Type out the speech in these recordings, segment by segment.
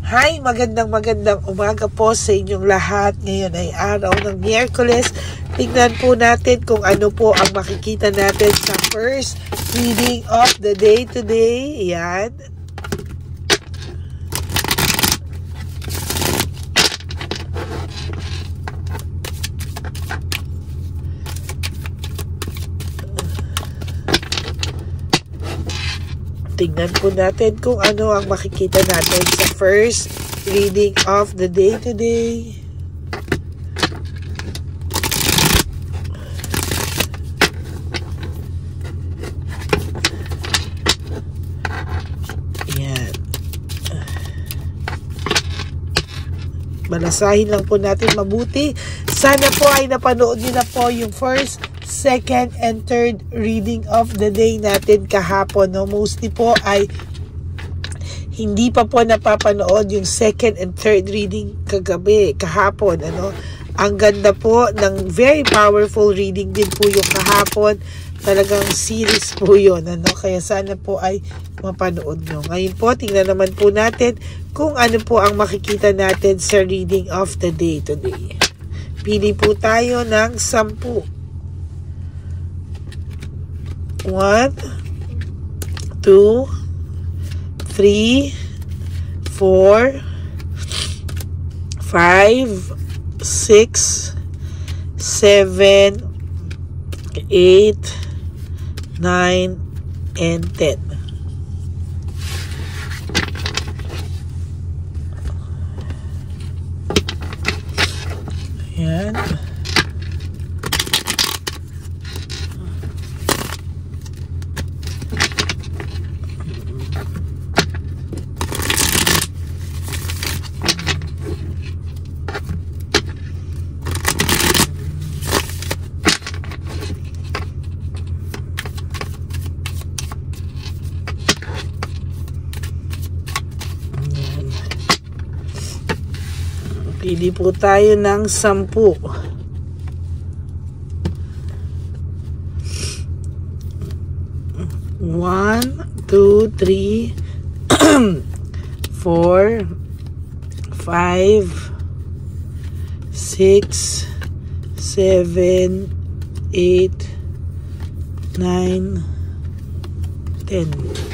Hi, magandang umaga po sa inyong lahat. Ngayon ay araw ng Miyerkules. Tingnan po natin kung ano po ang makikita natin sa first reading of the day today. Ayan. Tingnan po natin kung ano ang makikita natin sa first reading of the day today. Ayan. Balasahin lang po natin mabuti. Sana po ay napanood niyo na po yung first, second, and third reading of the day natin kahapon. No? Mostly po ay hindi pa po napapanood yung second and third reading kahapon. Ano? Ang ganda po ng very powerful reading din po yung kahapon. Talagang series po yun. Ano? Kaya sana po ay mapanood nyo. Ngayon po, tingnan naman po natin kung ano po ang makikita natin sa reading of the day today. Pili po tayo ng 10. 1, 2, 3, 4, 5, 6, 7, 8, 9, and 10. Ayan. Pili po tayo ng 10. 1, 2, 3, 4, 5, 6, 7, 8, 9, 10.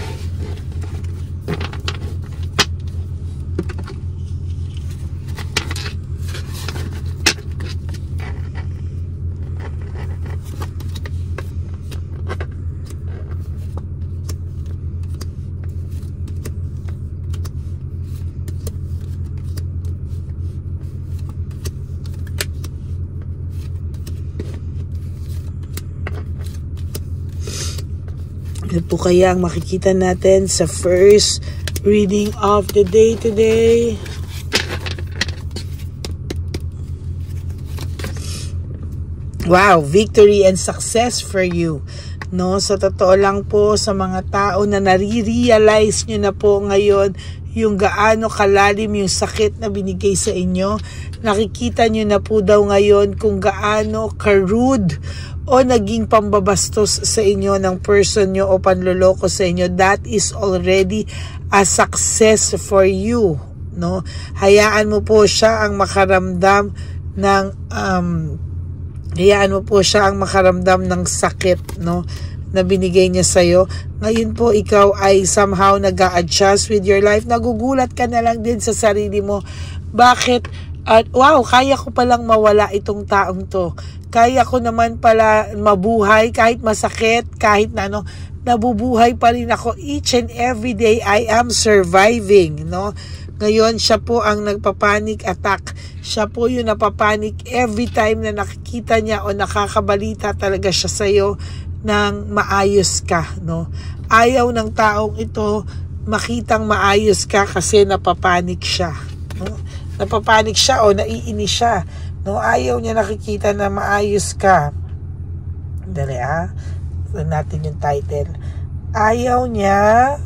Ano po kaya ang makikita natin sa first reading of the day today? Wow, victory and success for you. No, sa totoo lang po sa mga tao na nare-realize nyo na po ngayon yung gaano kalalim yung sakit na binigay sa inyo. Nakikita nyo na po daw ngayon kung gaano ka-rude o naging pambabastos sa inyo ng person nyo o panloloko sa inyo. That is already a success for you. No? Hayaan mo po siya ang makaramdam ng ng sakit, no, na binigay niya sa'yo. Ngayon po, ikaw ay somehow nag-a-adjust with your life. Nagugulat ka na lang din sa sarili mo. Bakit? At wow, kaya ko palang mawala itong taong to. Kaya ko naman pala mabuhay kahit masakit, kahit na ano, nabubuhay pa rin ako. Each and every day, I am surviving, no? Ngayon, siya po ang nagpapanic attack. Siya po yung napapanik every time na nakikita niya o nakakabalita talaga siya sa'yo ng maayos ka, no? Ayaw ng taong ito makitang maayos ka kasi napapanik siya, no? Napapanik siya o naiinis siya, no? Ayaw niya nakikita na maayos ka. Dali natin yung title. Ayaw niya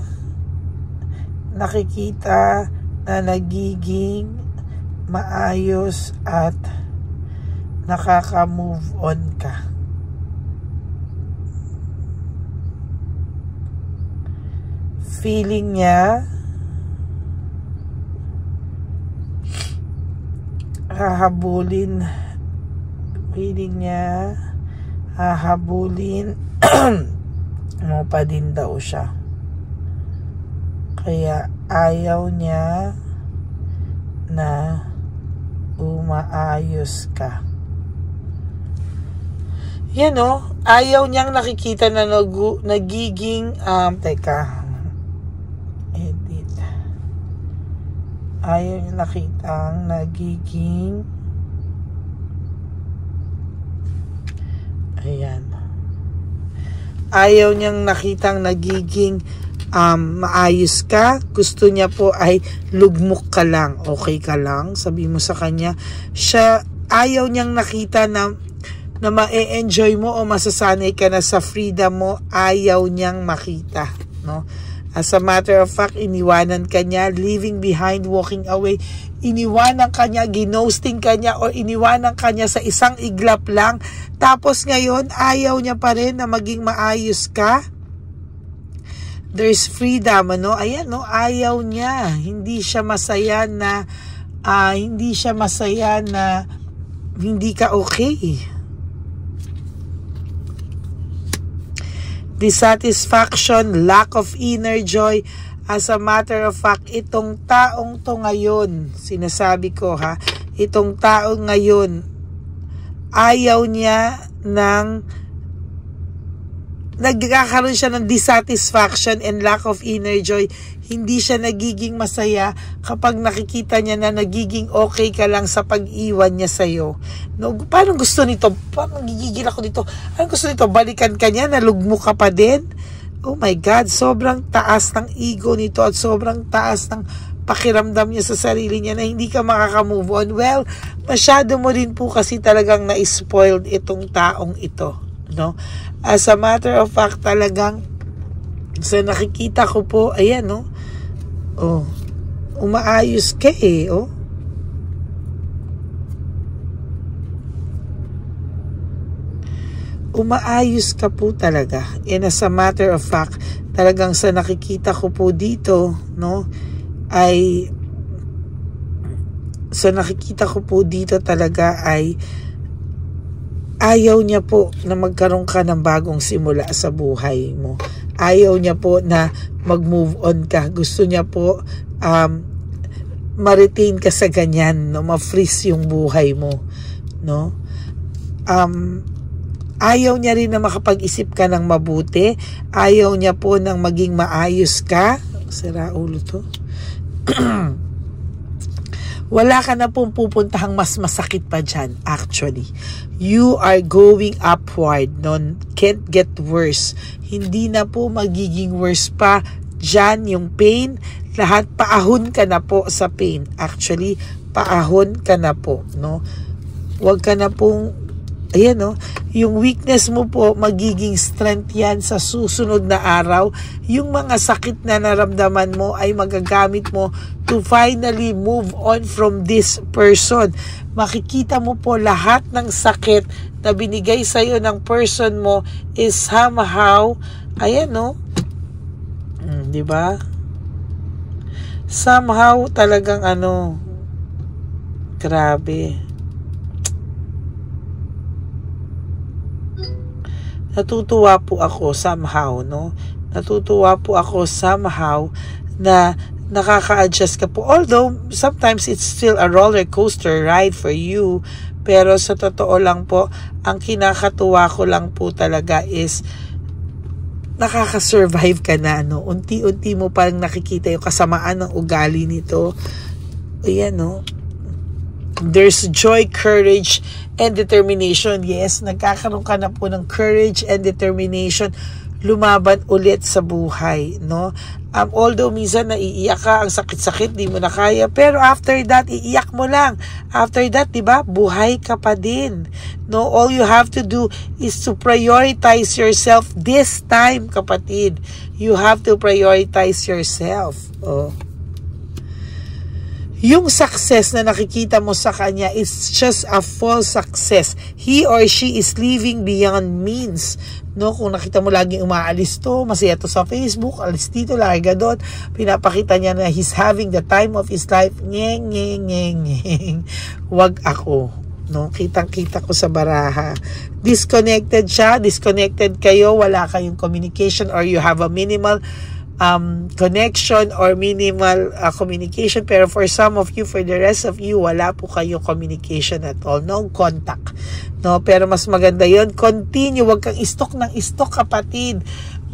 nakikita na nagiging maayos at nakaka-move on ka. Feeling niya hahabulin. Feeling niya, hahabulin mo pa din daw siya. Kaya ayaw niya na umaayos ka. Yan o, ayaw niyang nakikita na nagiging, teka, edit. Ayaw niyang nakitang nagiging, ayan. Ayaw niyang nakitang nagiging maayos ka. Gusto niya po ay lugmok ka lang, okay ka lang. Sabi mo sa kanya, siya ayaw niyang nakita na ma-enjoy mo o masasanay ka na sa freedom mo. Ayaw niyang makita, no? As a matter of fact, iniwanan ka niya, leaving behind, walking away. Iniwanan ka niya, ginosting ka niya, o iniwanan ka niya sa isang iglap lang. Tapos ngayon, ayaw niya pa rin na maging maayos ka. There's freedom, ano? Ayan, no? Ayaw niya. Hindi siya masaya na hindi ka okay. Dissatisfaction, lack of inner joy. As a matter of fact, itong taong to ngayon, sinasabi ko ha, itong taong ngayon, ayaw niya ng, nagkakaroon siya ng dissatisfaction and lack of inner joy. Hindi siya nagiging masaya kapag nakikita niya na nagiging okay ka lang sa pag-iwan niya sa'yo. No, parang gusto nito, parang gigigil ako dito. Anong gusto nito? Balikan ka niya, nalugmo ka pa din? Oh my God, sobrang taas ng ego nito at sobrang taas ng pakiramdam niya sa sarili niya na hindi ka makaka-move on. Well, masyado mo rin po kasi talagang na-spoiled itong taong ito. No? As a matter of fact, talagang sa nakikita ko po, ayan, no? Oh, umaayos ka eh, oh. Umaayos ka po talaga. And as a matter of fact, talagang sa nakikita ko po dito, no, ay, sa nakikita ko po dito talaga ay, ayaw niya po na magkaroon ka ng bagong simula sa buhay mo. Ayaw niya po na mag-move on ka. Gusto niya po ma-retain ka sa ganyan, no? Ma-freeze yung buhay mo, no? Ayaw niya rin na makapag-isip ka ng mabuti. Ayaw niya po nang maging maayos ka. Sira ulo to. Wala ka na pong pupuntahang mas masakit pa dyan, actually. You are going upward, no? Can't get worse. Hindi na po magiging worse pa dyan yung pain. Lahat, paahon ka na po sa pain. Actually, paahon ka na po, no? Huwag ka na pong, ayan, no? Yung weakness mo po, magiging strength yan sa susunod na araw. Yung mga sakit na naramdaman mo ay magagamit mo to finally move on from this person. Makikita mo po lahat ng sakit na binigay sa'yo ng person mo is somehow, ayan, no? Diba? Somehow talagang ano, grabe. Natutuwa po ako somehow, no? Natutuwa po ako somehow na nakaka-adjust ka po. Although, sometimes it's still a roller coaster ride for you. Pero sa totoo lang po, ang kinakatuwa ko lang po talaga is nakaka-survive ka na, no? Unti-unti mo parang nakikita yung kasamaan ng ugali nito. Ayan, no? There's joy, courage, and determination. Yes, nagkakaroon ka na po ng courage and determination lumaban ulit sa buhay, no? Although minsan naiiyak ka, ang sakit-sakit, di mo na kaya, pero after that, iiyak mo lang. After that, di ba, buhay ka pa din. No, all you have to do is to prioritize yourself this time, kapatid. You have to prioritize yourself. Oh. Yung success na nakikita mo sa kanya is just a false success. He or she is living beyond means. No, kung nakita mo laging umaalis to, masaya to sa Facebook, alis dito, larga doon, pinapakita niya na he's having the time of his life. Ngeng, ngeng, ngeng, ngeng. Wag ako. No, kitang-kita ko sa baraha. Disconnected siya, disconnected kayo, wala kayong communication or you have a minimal connection or minimal communication, pero for some of you, for the rest of you, wala po kayong communication at all, no contact, no, pero mas maganda yon, continue, wag kang istok ng istok, kapatid.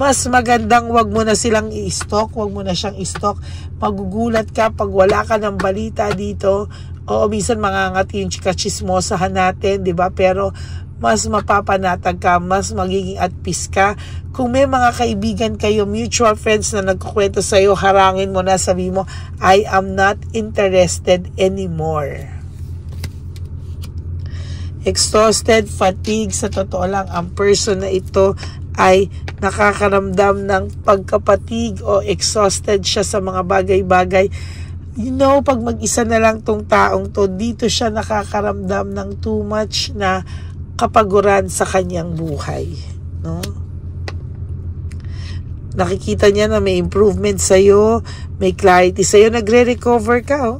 Mas magandang wag mo na silang i-stalk, wag mo na siyang i-stalk. Magugulat ka pag wala ka ng balita dito. Oo, minsan mangangati yung chika-chismosahan natin, di ba? Pero mas mapapanatag ka, mas magiging at peace ka. Kung may mga kaibigan kayo, mutual friends na nagkukwento sa'yo, harangin mo na, sabi mo, I am not interested anymore. Exhausted, fatigue, sa totoo lang, ang person na ito ay nakakaramdam ng pagkapatig o exhausted siya sa mga bagay-bagay. You know, pag mag-isa na lang tong taong to, dito siya nakakaramdam ng too much na kapaguran sa kanyang buhay, no? Nakikita niya na may improvement sa'yo, may clarity sa'yo, nagre-recover ka,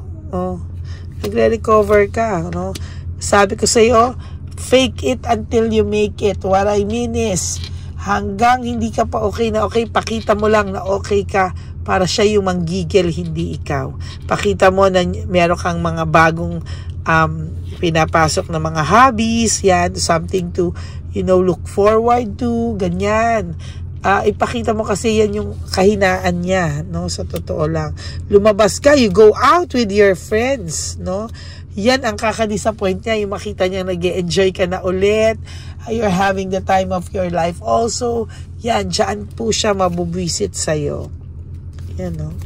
nagre-recover ka, no? Sabi ko sa'yo, fake it until you make it. What I mean is, hanggang hindi ka pa okay na okay, pakita mo lang na okay ka para siya yung manggigil, hindi ikaw. Pakita mo na meron kang mga bagong pinapasok na mga hobbies, yan, something to, you know, look forward to, ganyan. Ipakita mo kasi yan yung kahinaan niya, no? Sa totoo lang. Lumabas ka, you go out with your friends, no? Yan ang kaka-disappoint niya, yung makita niya nag-e-enjoy ka na ulit, you're having the time of your life also. Yan, dyan po siya mabubwisit sa'yo. Yan, no?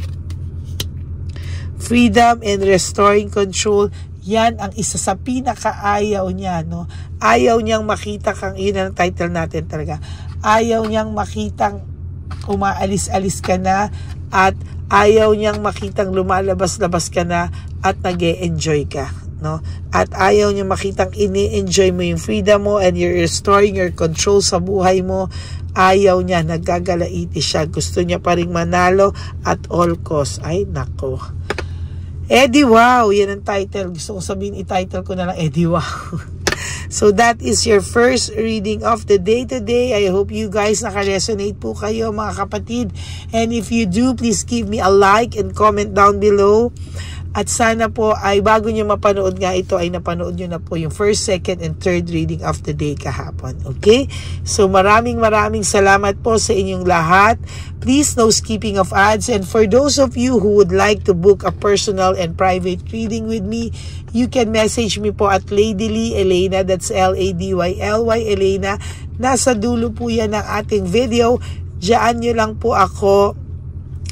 Freedom and restoring control, yan ang isa sa pinakaayaw niya, no? Ayaw niyang makita kang, yun ang title natin talaga, ayaw niyang makitang umaalis-alis ka na, at ayaw niyang makitang lumalabas-labas ka na at nag-e-enjoy ka, no? At ayaw niyang makitang ini-enjoy mo yung freedom mo and you're restoring your control sa buhay mo. Ayaw niya, naggagalaiti siya. Gusto niya pa rin manalo at all cost. Ay, nako. Eddie Wow, yan ang title. Gusto ko sabihin, i-title ko na lang Eddie Wow. So that is your first reading of the day today. I hope you guys naka-resonate po kayo, mga kapatid. And if you do, please give me a like and comment down below. At sana po ay bago nyo mapanood nga ito ay napanood nyo na po yung first, second, and third reading of the day kahapon. Okay? So maraming salamat po sa inyong lahat. Please, no skipping of ads. And for those of you who would like to book a personal and private reading with me, you can message me po at Lady Lee Elena. That's L-A-D-Y-L-Y Elena. Nasa dulo po yan ng ating video. Diyan nyo lang po ako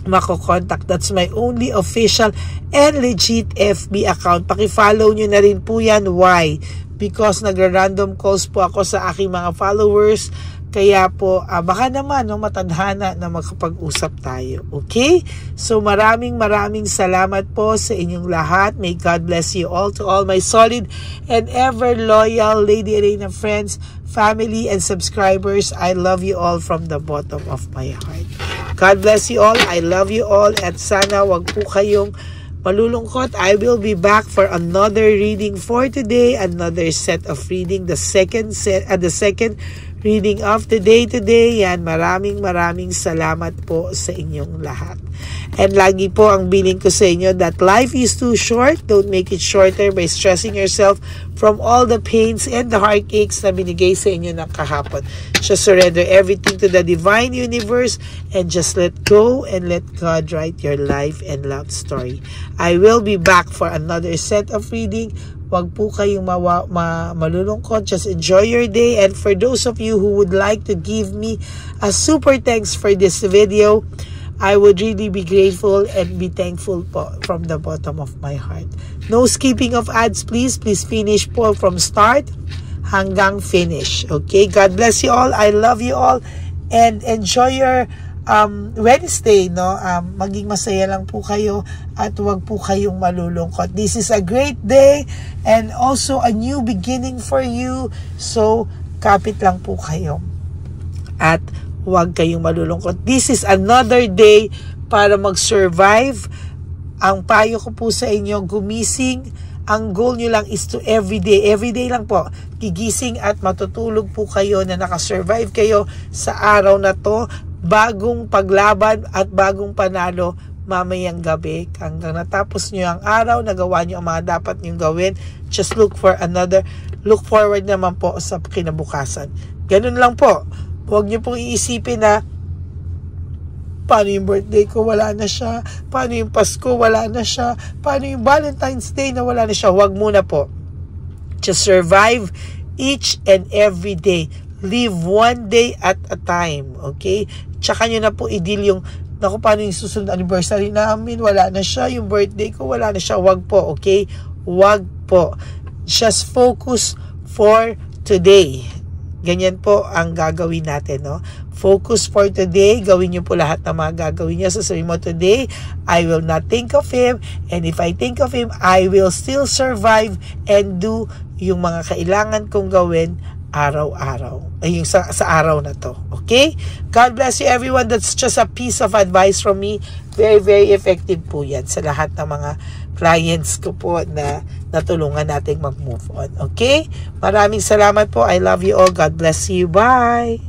mako-contact. That's my only official and legit FB account. Paki-follow nyo na rin po yan. Why? Because nagra-random calls po ako sa aking mga followers. Kaya po, baka naman matadhana na makapag-usap tayo. Okay? So maraming salamat po sa inyong lahat. May God bless you all. To all my solid and ever loyal Lady Elena friends, family, and subscribers, I love you all from the bottom of my heart. God bless you all. I love you all. At sana wag po kayong malulungkot. I will be back for another reading for today. Another set of reading. The second reading of the day today. Yan, maraming salamat po sa inyong lahat. And lagi po ang bilin ko sa inyo that life is too short. Don't make it shorter by stressing yourself from all the pains and the heartaches na binigay sa inyo ng kahapon. Just surrender everything to the divine universe and just let go and let God write your life and love story. I will be back for another set of reading. Wag po kayong malulungkot. Just enjoy your day. And for those of you who would like to give me a super thanks for this video, I would really be grateful and be thankful po from the bottom of my heart. No skipping of ads, please. Please finish po from start hanggang finish. Okay? God bless you all. I love you all. And enjoy your Wednesday, no? Maging masaya lang po kayo at wag po kayong malulungkot. This is a great day and also a new beginning for you. So, kapit lang po kayo. at huwag kayong malulungkot. This is another day para mag-survive. Ang payo ko po sa inyo, gumising. Ang goal nyo lang is to everyday lang po, gigising at matutulog po kayo na nakasurvive kayo sa araw na to, bagong paglaban at bagong panalo mamayang gabi. Hanggang natapos nyo ang araw, nagawa nyo ang mga dapat nyo gawin, just look forward naman po sa kinabukasan. Ganun lang po. Huwag nyo pong iisipin na paano yung birthday ko, wala na siya. Paano yung Pasko, wala na siya. Paano yung Valentine's Day na wala na siya. Huwag muna po. Just survive each and every day. Live one day at a time. Okay? Tsaka nyo na po i-deal yung, naku, paano yung susunod anniversary namin, wala na siya. Yung birthday ko, wala na siya. Huwag po. Okay? Huwag po. Just focus for today. Ganyan po ang gagawin natin, no? Focus for today. Gawin niyo po lahat ng mga gagawin niyo. Sasabihin mo, today, I will not think of him. And if I think of him, I will still survive and do yung mga kailangan kong gawin araw-araw. Ay, yung sa araw na to. Okay? God bless you, everyone. That's just a piece of advice from me. Very, very effective po yan sa lahat ng mga clients ko po na natulungan nating mag-move on. Okay? Maraming salamat po. I love you all. God bless you. Bye!